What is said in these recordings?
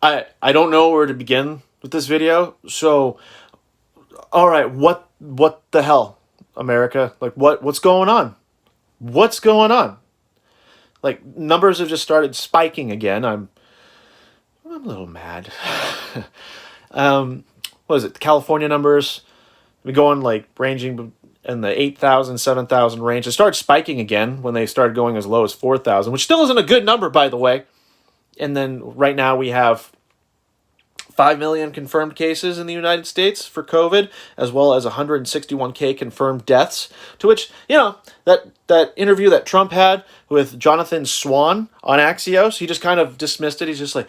I don't know where to begin with this video. So, all right, what the hell, America? Like, what's going on? What's going on? Like, numbers have just started spiking again. I'm a little mad. What is it? The California numbers have been going like ranging in the 8,000, 7,000 range. It started spiking again when they started going as low as 4,000, which still isn't a good number, by the way. And then right now we have 5 million confirmed cases in the United States for COVID, as well as 161K confirmed deaths. To which, that interview that Trump had with Jonathan Swan on Axios, he just kind of dismissed it. He's just like,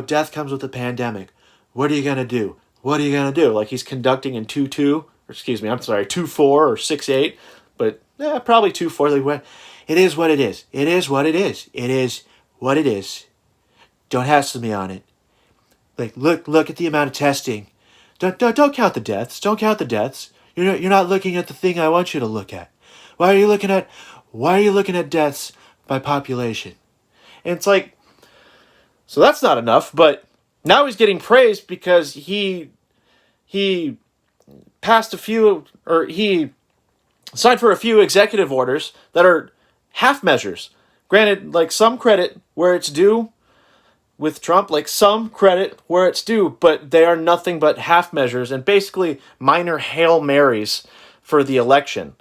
death comes with the pandemic. What are you going to do? What are you going to do? Like he's conducting in 2-4 or 6-8, but probably 2-4. Like, it is what it is. It is what it is. It is what it is. Don't hassle me on it. Like, look at the amount of testing. Don't count the deaths. Don't count the deaths. You're not looking at the thing I want you to look at. Why are you looking at deaths by population? And it's like, so that's not enough. But now he's getting praised because he passed he signed for a few executive orders that are half measures. Granted, like some credit where it's due. With Trump, like some credit where it's due, but they are nothing but half measures and basically minor Hail Marys for the election.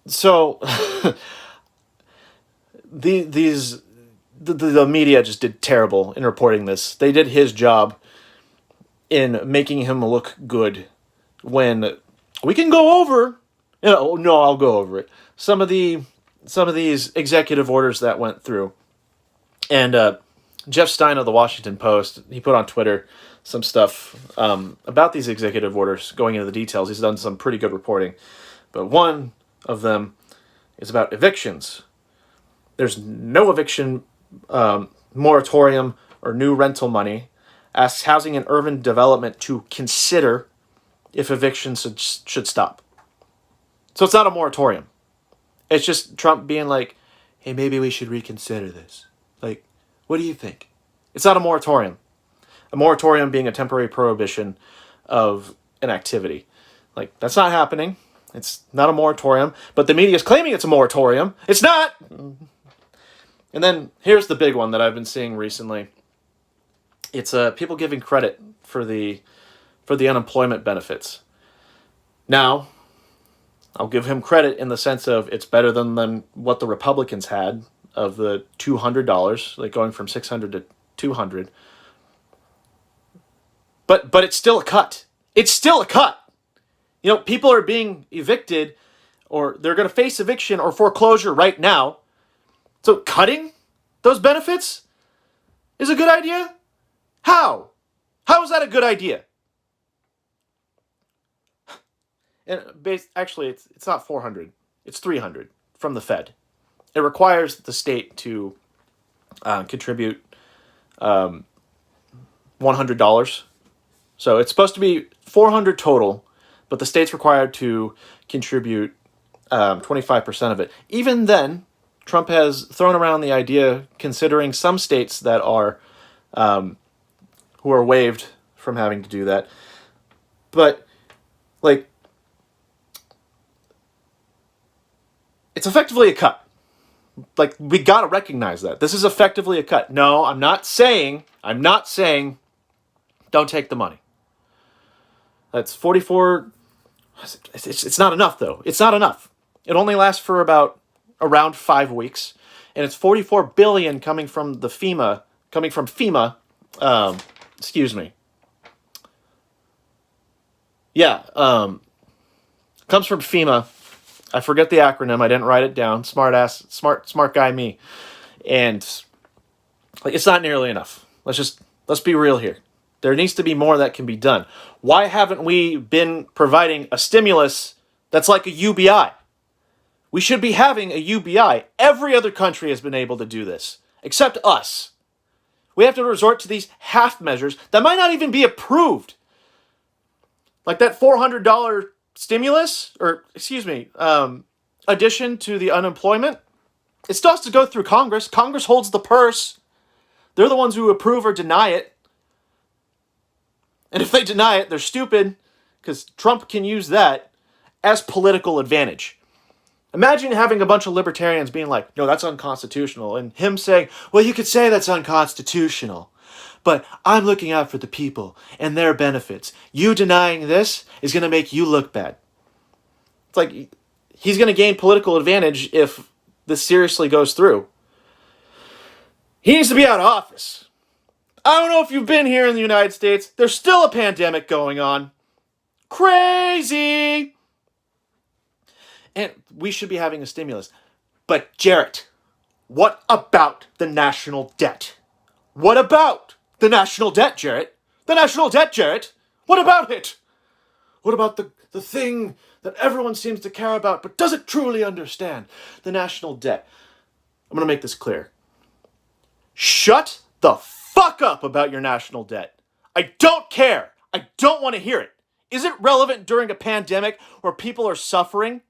So the media just did terrible in reporting this. They did his job in making him look good when we can go over. No, I'll go over it. Some of these executive orders that went through. And Jeff Stein of the Washington Post, he put on Twitter some stuff about these executive orders, going into the details. He's done some pretty good reporting. But one of them is about evictions. There's no eviction moratorium or new rental money. Asks Housing and Urban Development to consider if evictions should stop. So it's not a moratorium. It's just Trump being like, hey, maybe we should reconsider this. Like, what do you think? It's not a moratorium. A moratorium being a temporary prohibition of an activity. Like, that's not happening. It's not a moratorium. But the media is claiming it's a moratorium. It's not! And then here's the big one that I've been seeing recently. It's people giving credit for the unemployment benefits. Now, I'll give him credit in the sense of it's better than what the Republicans had of the $200, like going from $600 to $200. But it's still a cut. It's still a cut. People are being evicted or they're going to face eviction or foreclosure right now. So cutting those benefits is a good idea? How? How is that a good idea? And actually, it's not 400. It's 300 from the Fed. It requires the state to contribute $100. So it's supposed to be 400 total, but the state's required to contribute 25% of it. Even then, Trump has thrown around the idea, considering some states that are who are waived from having to do that. But like, it's effectively a cut. Like, we gotta recognize that. This is effectively a cut. No, I'm not saying don't take the money. That's 44. It's not enough, though. It's not enough. It only lasts for around 5 weeks. And it's $44 billion coming from FEMA. Excuse me. Yeah, comes from FEMA. I forget the acronym. I didn't write it down. Smart guy me. And like, it's not nearly enough. Let's be real here. There needs to be more that can be done. Why haven't we been providing a stimulus that's like a UBI? We should be having a UBI. Every other country has been able to do this, except us. We have to resort to these half measures that might not even be approved. Like that $400 stimulus, addition to the unemployment, it still has to go through Congress. Congress holds the purse. They're the ones who approve or deny it. And if they deny it, they're stupid, because Trump can use that as political advantage. Imagine having a bunch of libertarians being like, no, that's unconstitutional. And him saying, well, you could say that's unconstitutional, but I'm looking out for the people and their benefits. You denying this is going to make you look bad. It's like he's going to gain political advantage if this seriously goes through. He needs to be out of office. I don't know if you've been here in the United States. There's still a pandemic going on. Crazy! And we should be having a stimulus. But Jarrett, what about the national debt? What about the national debt, Jarrett? The national debt, Jarrett? What about it? What about the thing that everyone seems to care about but doesn't truly understand? The national debt. I'm going to make this clear. Shut the fuck up about your national debt. I don't care. I don't want to hear it. Is it relevant during a pandemic where people are suffering?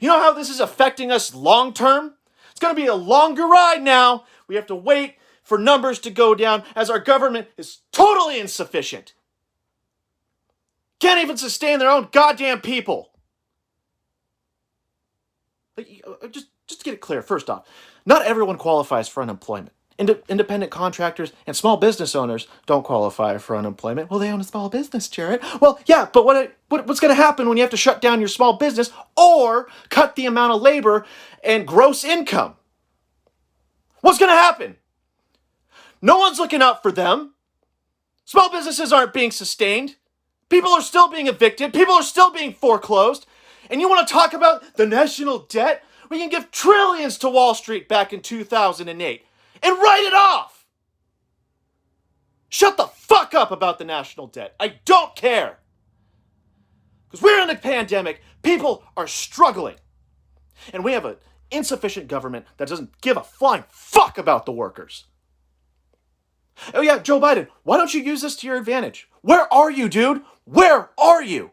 You know how this is affecting us long term? It's going to be a longer ride now. We have to wait for numbers to go down as our government is totally insufficient. Can't even sustain their own goddamn people. Just to get it clear, first off, not everyone qualifies for unemployment. Independent contractors and small business owners don't qualify for unemployment. Well, they own a small business, Jarrett. Well, yeah, but what's going to happen when you have to shut down your small business or cut the amount of labor and gross income? What's going to happen? No one's looking out for them. Small businesses aren't being sustained. People are still being evicted. People are still being foreclosed. And you want to talk about the national debt? We can give trillions to Wall Street back in 2008 and write it off. Shut the fuck up about the national debt. I don't care. Because we're in a pandemic. People are struggling. And we have an insufficient government that doesn't give a flying fuck about the workers. Oh yeah, Joe Biden, why don't you use this to your advantage? Where are you, dude? Where are you?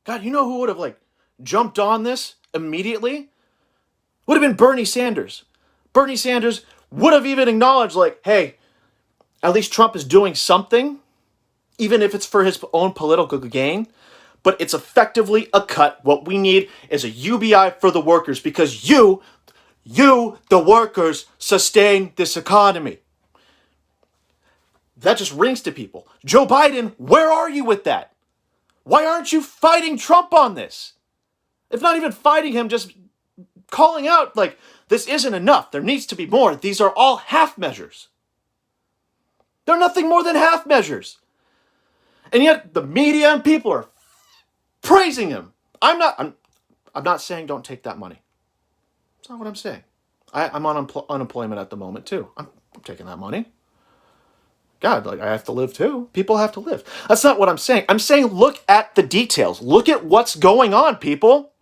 God, you know who would have jumped on this immediately? Would have been Bernie Sanders. Bernie Sanders would have even acknowledged hey, at least Trump is doing something, even if it's for his own political gain, but it's effectively a cut. What we need is a UBI for the workers because you, the workers, sustain this economy. That just rings to people. Joe Biden, where are you with that? Why aren't you fighting Trump on this? If not even fighting him, just calling out this isn't enough. There needs to be more. These are all half measures. They're nothing more than half measures. And yet the media and people are praising him. I'm not saying don't take that money. That's not what I'm saying. I'm on unemployment at the moment too. I'm taking that money. God, I have to live too. People have to live. That's not what I'm saying. I'm saying look at the details. Look at what's going on, people.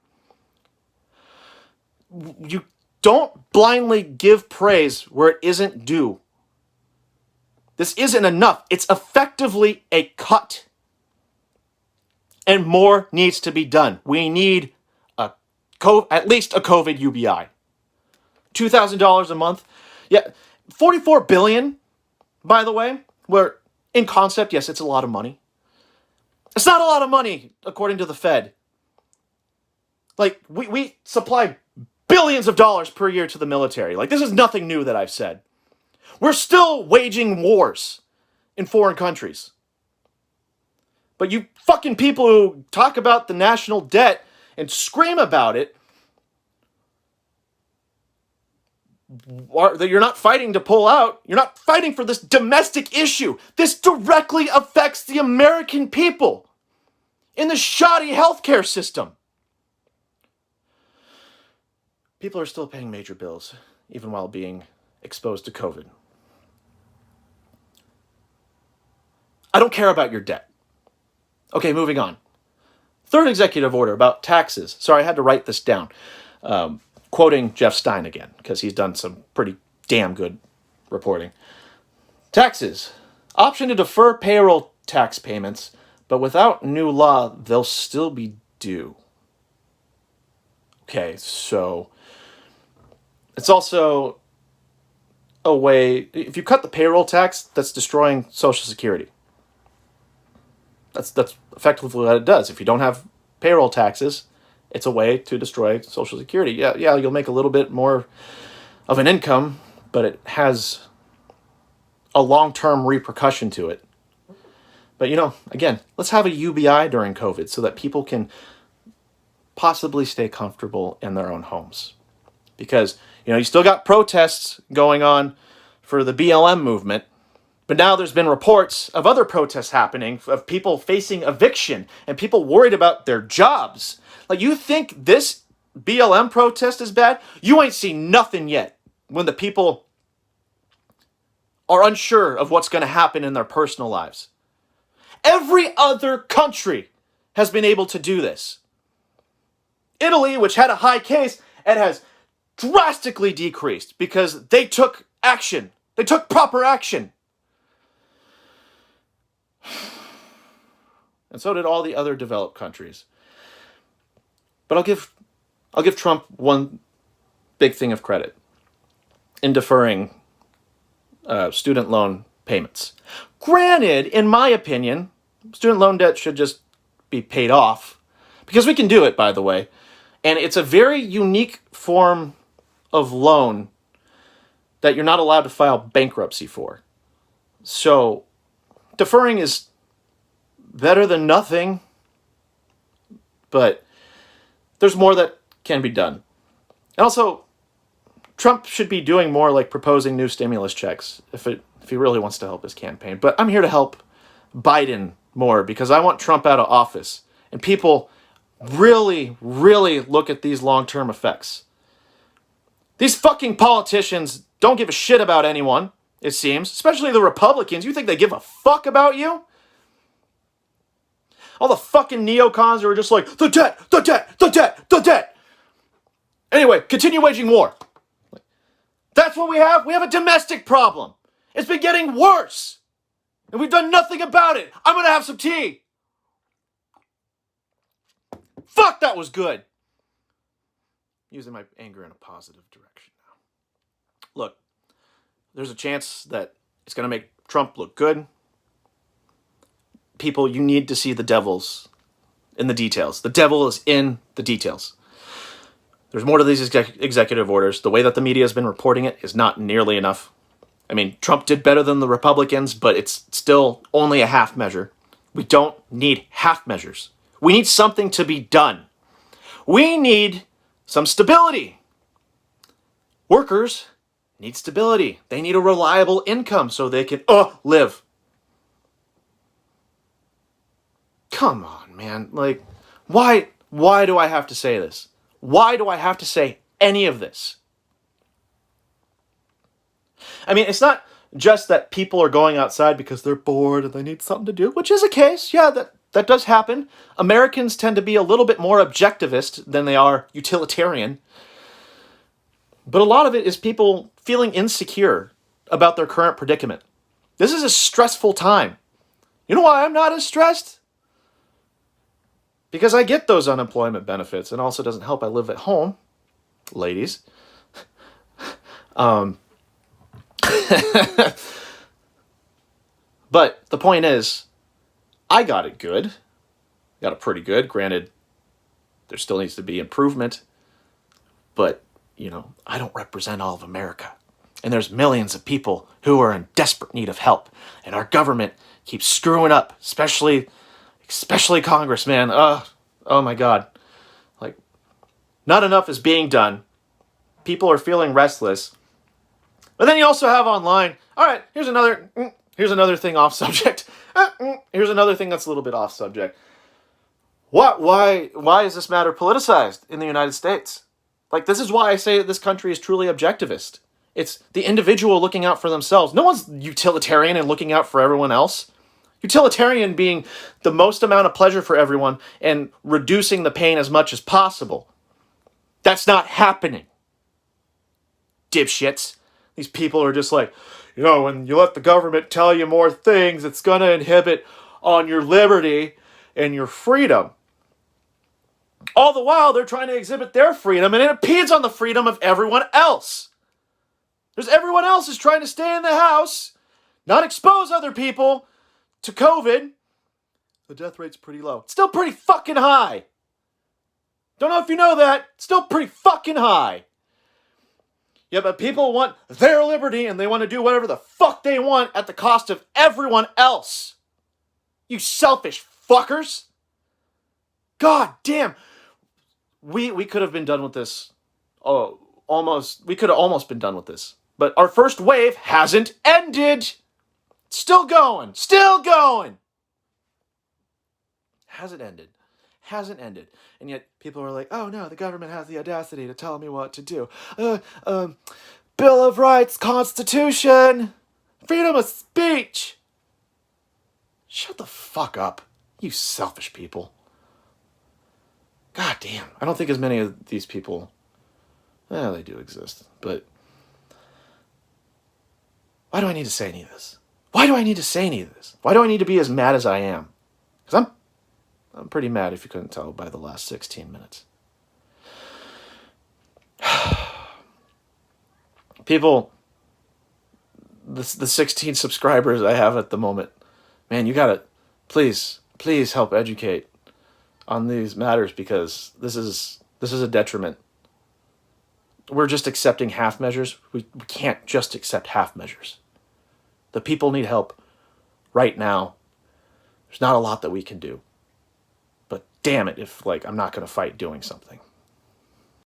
You don't blindly give praise where it isn't due. This isn't enough. It's effectively a cut. And more needs to be done. We need at least a COVID UBI. $2,000 a month. Yeah, $44 billion, by the way, where in concept, yes, it's a lot of money. It's not a lot of money, according to the Fed. We supply billions of dollars per year to the military. This is nothing new that I've said. We're still waging wars in foreign countries. But you fucking people who talk about the national debt and scream about it, that you're not fighting to pull out. You're not fighting for this domestic issue. This directly affects the American people in the shoddy healthcare system. People are still paying major bills, even while being exposed to COVID. I don't care about your debt. Okay, moving on. Third executive order about taxes. Sorry, I had to write this down. Quoting Jeff Stein again, because he's done some pretty damn good reporting. Taxes. Option to defer payroll tax payments, but without new law, they'll still be due. Okay, so it's also a way, if you cut the payroll tax, that's destroying Social Security. That's effectively what it does. If you don't have payroll taxes, it's a way to destroy Social Security. Yeah, you'll make a little bit more of an income, but it has a long-term repercussion to it. But, again, let's have a UBI during COVID so that people can possibly stay comfortable in their own homes. Because, you still got protests going on for the BLM movement, but now there's been reports of other protests happening, of people facing eviction and people worried about their jobs. Like, you think this BLM protest is bad? You ain't seen nothing yet when the people are unsure of what's going to happen in their personal lives. Every other country has been able to do this. Italy, which had a high case, it has drastically decreased because they took action. They took proper action. And so did all the other developed countries. But I'll give Trump one big thing of credit in deferring student loan payments. Granted, in my opinion, student loan debt should just be paid off, because we can do it, by the way. And it's a very unique form of loan that you're not allowed to file bankruptcy for. So deferring is better than nothing, but there's more that can be done. And also, Trump should be doing more, like proposing new stimulus checks if he really wants to help his campaign. But I'm here to help Biden more because I want Trump out of office. And people really, really look at these long-term effects. These fucking politicians don't give a shit about anyone, it seems. Especially the Republicans. You think they give a fuck about you? All the fucking neocons who are just like, the debt, the debt, the debt, the debt. Anyway, continue waging war. That's what we have. We have a domestic problem. It's been getting worse. And we've done nothing about it. I'm going to have some tea. Fuck, that was good. Using my anger in a positive direction now. Look, there's a chance that it's going to make Trump look good. People, you need to see the devils in the details. The devil is in the details. There's more to these executive orders. The way that the media has been reporting it is not nearly enough. I mean, Trump did better than the Republicans, but it's still only a half measure. We don't need half measures. We need something to be done. We need some stability. Workers need stability. They need a reliable income so they can live. Come on, man. Like, why do I have to say this? Why do I have to say any of this? I mean, it's not just that people are going outside because they're bored and they need something to do, which is a case. Yeah, that does happen. Americans tend to be a little bit more objectivist than they are utilitarian. But a lot of it is people feeling insecure about their current predicament. This is a stressful time. You know why I'm not as stressed? Because I get those unemployment benefits, and also doesn't help I live at home, ladies. But the point is, I got it good. Got it pretty good. Granted, there still needs to be improvement. But, I don't represent all of America. And there's millions of people who are in desperate need of help. And our government keeps screwing up, especially Congress, man. Oh my God. Like, not enough is being done. People are feeling restless. But then you also have online, all right, here's another thing off subject. Here's another thing that's a little bit off subject. Why is this matter politicized in the United States? Like, this is why I say that this country is truly objectivist. It's the individual looking out for themselves. No one's utilitarian and looking out for everyone else. Utilitarian being the most amount of pleasure for everyone and reducing the pain as much as possible. That's not happening. Dipshits. These people are just like, when you let the government tell you more things, it's going to inhibit on your liberty and your freedom. All the while, they're trying to exhibit their freedom, and it impedes on the freedom of everyone else. There's everyone else is trying to stay in the house, not expose other people to COVID. The death rate's pretty low. It's still pretty fucking high. Don't know if you know that. It's still pretty fucking high. Yeah, but people want their liberty and they want to do whatever the fuck they want at the cost of everyone else. You selfish fuckers. God damn. We could have been done with this. Oh, almost. We could have almost been done with this. But our first wave hasn't ended. Still going. Still going. Hasn't ended. Hasn't ended. And yet people are like, oh no, the government has the audacity to tell me what to do. Bill of Rights, Constitution, freedom of speech. Shut the fuck up, you selfish people. God damn. I don't think as many of these people, they do exist, but why do I need to say any of this? Why do I need to say any of this? Why do I need to be as mad as I am? Because I'm pretty mad, if you couldn't tell by the last 16 minutes. People, the 16 subscribers I have at the moment, man, you gotta, please help educate on these matters, because this is a detriment. We're just accepting half measures. We can't just accept half measures. The people need help right now. There's not a lot that we can do. But damn it if, I'm not going to fight doing something.